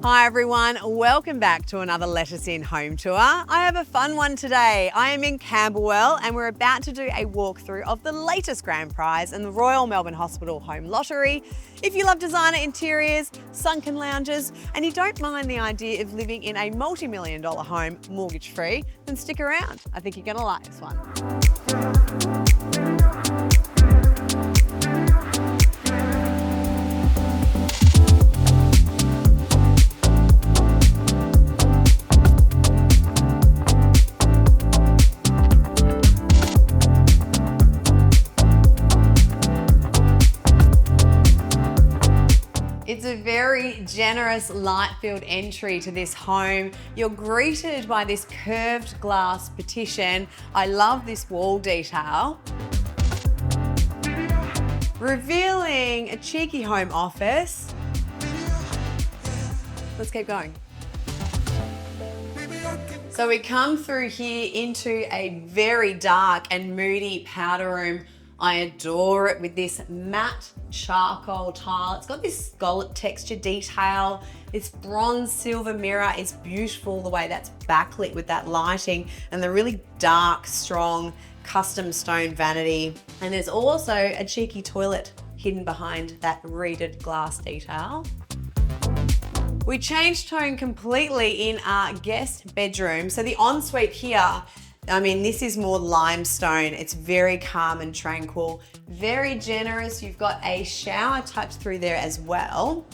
Hi everyone, welcome back to another Let Us In home tour. I have a fun one today. I am in Camberwell and we're about to do a walkthrough of the latest grand prize in the Royal Melbourne Hospital Home Lottery. If you love designer interiors, sunken lounges, and you don't mind the idea of living in a multi-million-dollar home mortgage-free, then stick around. I think you're gonna like this one. It's a very generous light-filled entry to this home. You're greeted by this curved glass partition. I love this wall detail. Revealing a cheeky home office. Let's keep going. So we come through here into a very dark and moody powder room. I adore it with this matte charcoal tile. It's got this scallop texture detail. This bronze silver mirror is beautiful the way that's backlit with that lighting and the really dark, strong custom stone vanity. And there's also a cheeky toilet hidden behind that reeded glass detail. We changed tone completely in our guest bedroom. So the ensuite here, I mean, this is more limestone. It's very calm and tranquil, very generous. You've got a shower tucked through there as well.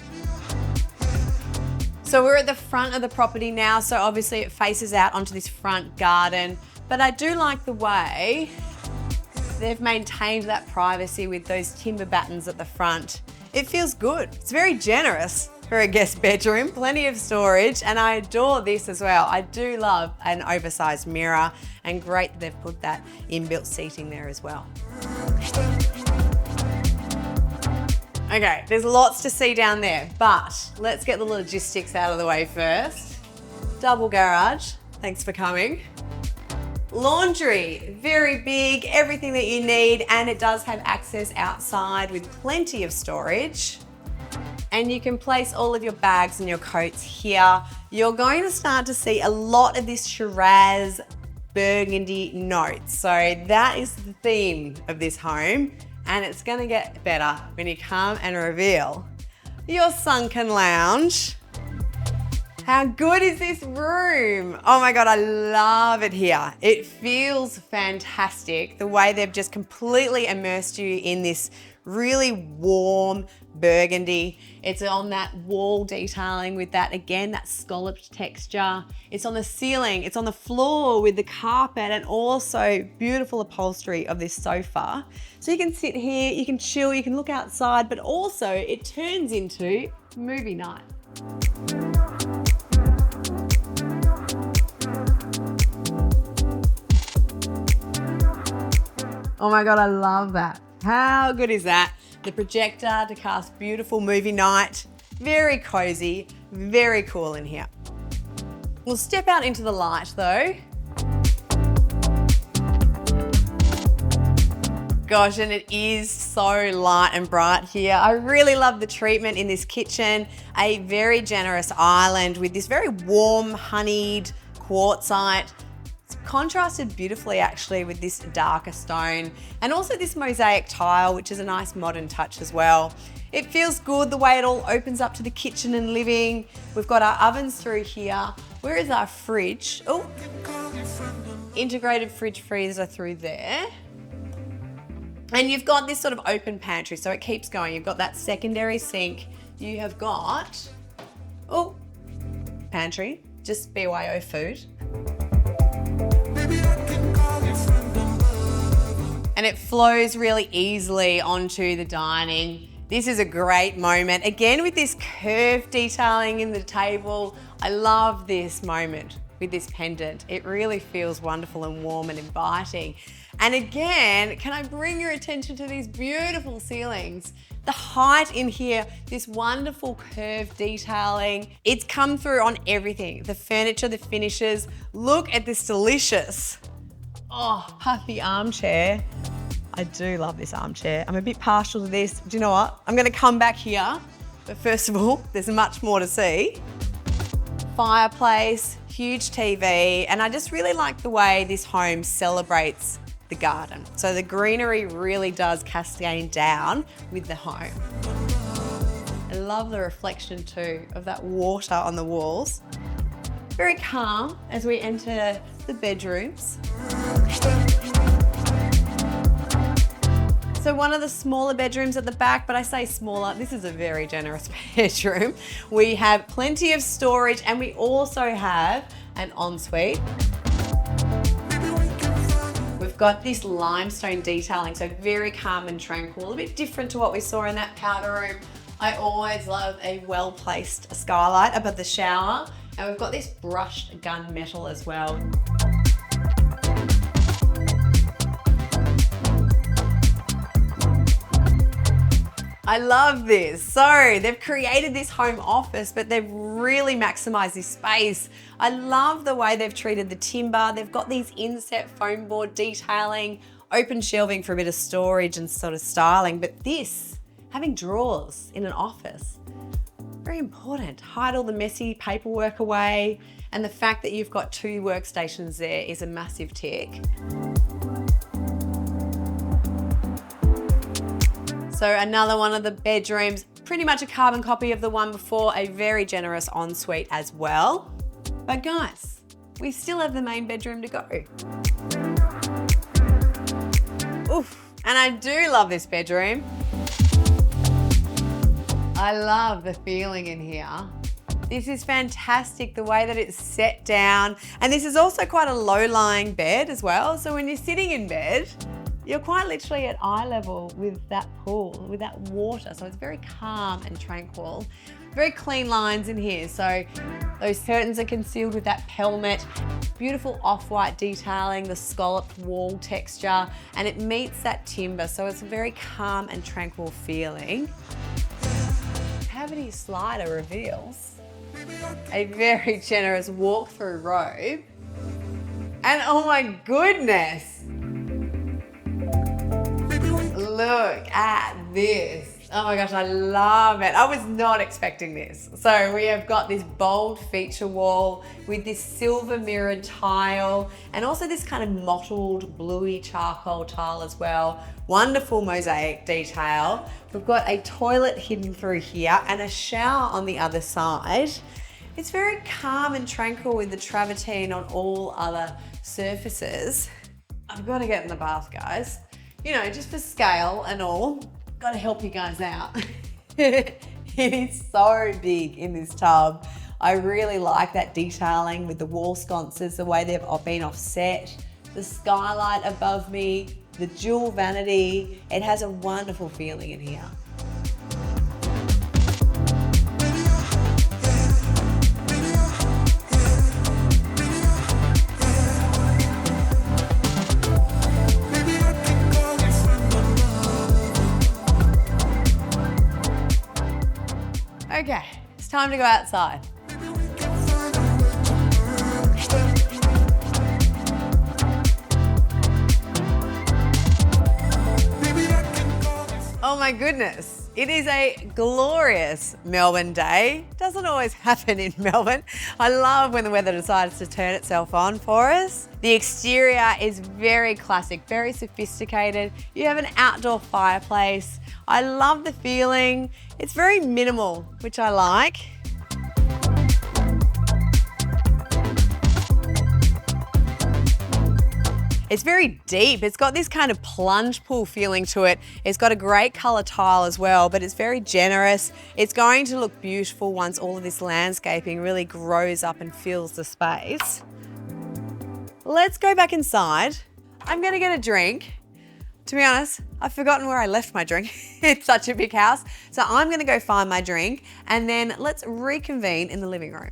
So we're at the front of the property now. So obviously it faces out onto this front garden, but I do like the way they've maintained that privacy with those timber battens at the front. It feels good. It's very generous for a guest bedroom, plenty of storage, and I adore this as well. I do love an oversized mirror, and great that they've put that inbuilt seating there as well. Okay, there's lots to see down there, but let's get the logistics out of the way first. Double garage, thanks for coming. Laundry, very big, everything that you need, and it does have access outside with plenty of storage. And you can place all of your bags and your coats here. You're going to start to see a lot of this Shiraz burgundy notes. So that is the theme of this home, and it's gonna get better when you come and reveal your sunken lounge. How good is this room? Oh my God, I love it here. It feels fantastic. The way they've just completely immersed you in this really warm burgundy. It's on that wall detailing with that, again, that scalloped texture. It's on the ceiling, it's on the floor with the carpet, and also beautiful upholstery of this sofa. So you can sit here, you can chill, you can look outside, but also it turns into movie night. Oh my God, I love that. How good is that? The projector to cast beautiful movie night. Very cozy, very cool in here. We'll step out into the light though. Gosh, and it is so light and bright here. I really love the treatment in this kitchen. A very generous island with this very warm, honeyed quartzite. Contrasted beautifully actually with this darker stone, and also this mosaic tile, which is a nice modern touch as well. It feels good the way it all opens up to the kitchen and living. We've got our ovens through here. Where is our fridge? Oh, integrated fridge freezer through there. And you've got this sort of open pantry, so it keeps going. You've got that secondary sink. You have got, oh, pantry, just BYO food. And it flows really easily onto the dining. This is a great moment. Again, with this curved detailing in the table, I love this moment with this pendant. It really feels wonderful and warm and inviting. And again, can I bring your attention to these beautiful ceilings? The height in here, this wonderful curved detailing. It's come through on everything. The furniture, the finishes. Look at this delicious, oh, puffy armchair. I do love this armchair. I'm a bit partial to this. Do you know what? I'm gonna come back here, but first of all, there's much more to see. fireplace, huge TV, and I just really like the way this home celebrates the garden. So the greenery really does cascade down with the home. I love the reflection too of that water on the walls. Very calm as we enter the bedrooms. So one of the smaller bedrooms at the back, but I say smaller, this is a very generous bedroom. We have plenty of storage and we also have an ensuite. We've got this limestone detailing, so very calm and tranquil, a bit different to what we saw in that powder room. I always love a well-placed skylight above the shower, and we've got this brushed gunmetal as well. I love this. So they've created this home office, but they've really maximized this space. I love the way they've treated the timber. They've got these inset foam board detailing, open shelving for a bit of storage and sort of styling. But this, having drawers in an office, very important. Hide all the messy paperwork away. And the fact that you've got 2 workstations there is a massive tick. So another one of the bedrooms, pretty much a carbon copy of the one before, a very generous ensuite as well. But guys, we still have the main bedroom to go. Oof, and I do love this bedroom. I love the feeling in here. This is fantastic, the way that it's set down. And this is also quite a low-lying bed as well. So when you're sitting in bed, you're quite literally at eye level with that pool, with that water. So it's very calm and tranquil. Very clean lines in here. So those curtains are concealed with that pelmet. Beautiful off-white detailing, the scalloped wall texture, and it meets that timber. So it's a very calm and tranquil feeling. Cavity slider reveals a very generous walk-through robe. And oh my goodness, look at this. Oh my gosh, I love it. I was not expecting this. So we have got this bold feature wall with this silver mirrored tile and also this kind of mottled bluey charcoal tile as well. Wonderful mosaic detail. We've got a toilet hidden through here and a shower on the other side. It's very calm and tranquil with the travertine on all other surfaces. I've got to get in the bath, guys. You know, just for scale and all, got to help you guys out. It is so big in this tub. I really like that detailing with the wall sconces, the way they've been offset, the skylight above me, the dual vanity. It has a wonderful feeling in here. Okay, it's time to go outside. Oh my goodness, it is a glorious Melbourne day. Doesn't always happen in Melbourne. I love when the weather decides to turn itself on for us. The exterior is very classic, very sophisticated. You have an outdoor fireplace. I love the feeling. It's very minimal, which I like. It's very deep. It's got this kind of plunge pool feeling to it. It's got a great color tile as well, but it's very generous. It's going to look beautiful once all of this landscaping really grows up and fills the space. Let's go back inside. I'm gonna get a drink. To be honest, I've forgotten where I left my drink. It's such a big house. So I'm gonna go find my drink and then let's reconvene in the living room.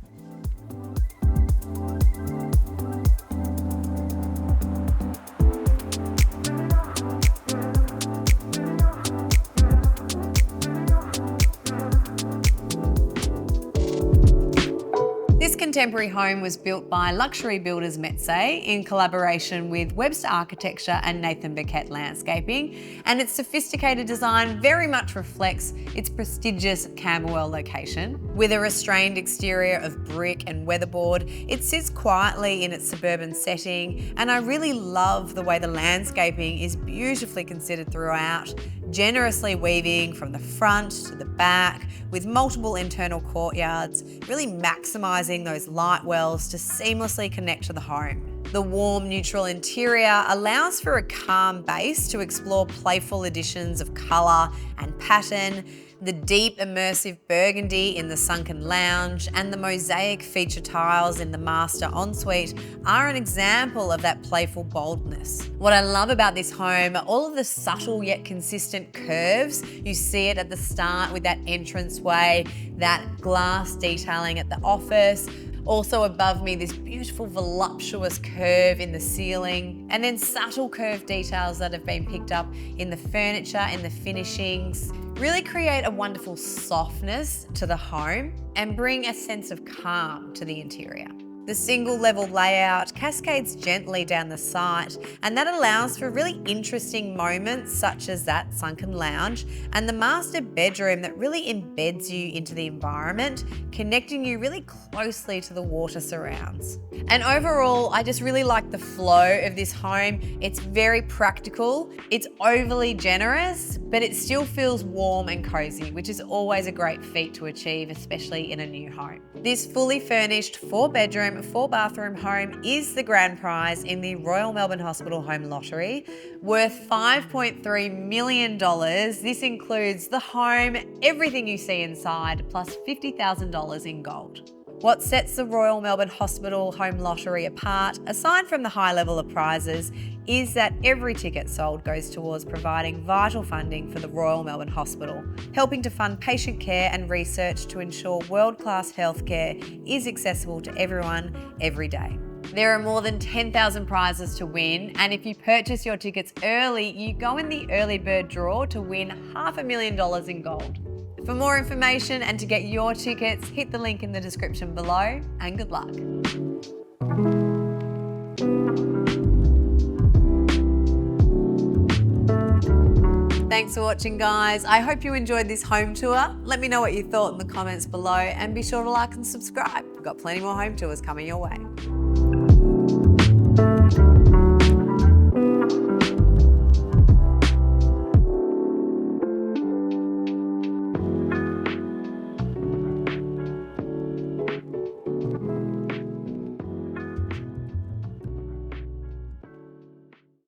contemporary home was built by luxury builders Mazzei in collaboration with Webster Architecture and Burkett Landscaping, and its sophisticated design very much reflects its prestigious Camberwell location. With a restrained exterior of brick and weatherboard, it sits quietly in its suburban setting, and I really love the way the landscaping is beautifully considered throughout, generously weaving from the front to the back with multiple internal courtyards, really maximising those light wells to seamlessly connect to the home. The warm, neutral interior allows for a calm base to explore playful additions of colour and pattern. The deep immersive burgundy in the sunken lounge and the mosaic feature tiles in the master ensuite are an example of that playful boldness. What I love about this home are all of the subtle yet consistent curves. You see it at the start with that entranceway, that glass detailing at the office. Also above me, this beautiful voluptuous curve in the ceiling, and then subtle curve details that have been picked up in the furniture and the finishings really create a wonderful softness to the home and bring a sense of calm to the interior. The single level layout cascades gently down the site, and that allows for really interesting moments such as that sunken lounge and the master bedroom that really embeds you into the environment, connecting you really closely to the water surrounds. And overall, I just really like the flow of this home. It's very practical, it's overly generous, but it still feels warm and cozy, which is always a great feat to achieve, especially in a new home. This fully furnished 4-bedroom, 4-bathroom home is the grand prize in the Royal Melbourne Hospital Home Lottery, worth $5.3 million. This includes the home, everything you see inside, plus $50,000 in gold. What sets the Royal Melbourne Hospital Home Lottery apart, aside from the high level of prizes, is that every ticket sold goes towards providing vital funding for the Royal Melbourne Hospital, helping to fund patient care and research to ensure world-class healthcare is accessible to everyone every day. There are more than 10,000 prizes to win, and if you purchase your tickets early, you go in the early bird draw to win $500,000 in gold. For more information and to get your tickets, hit the link in the description below, and good luck. Thanks for watching, guys. I hope you enjoyed this home tour. Let me know what you thought in the comments below, and be sure to like and subscribe. We've got plenty more home tours coming your way.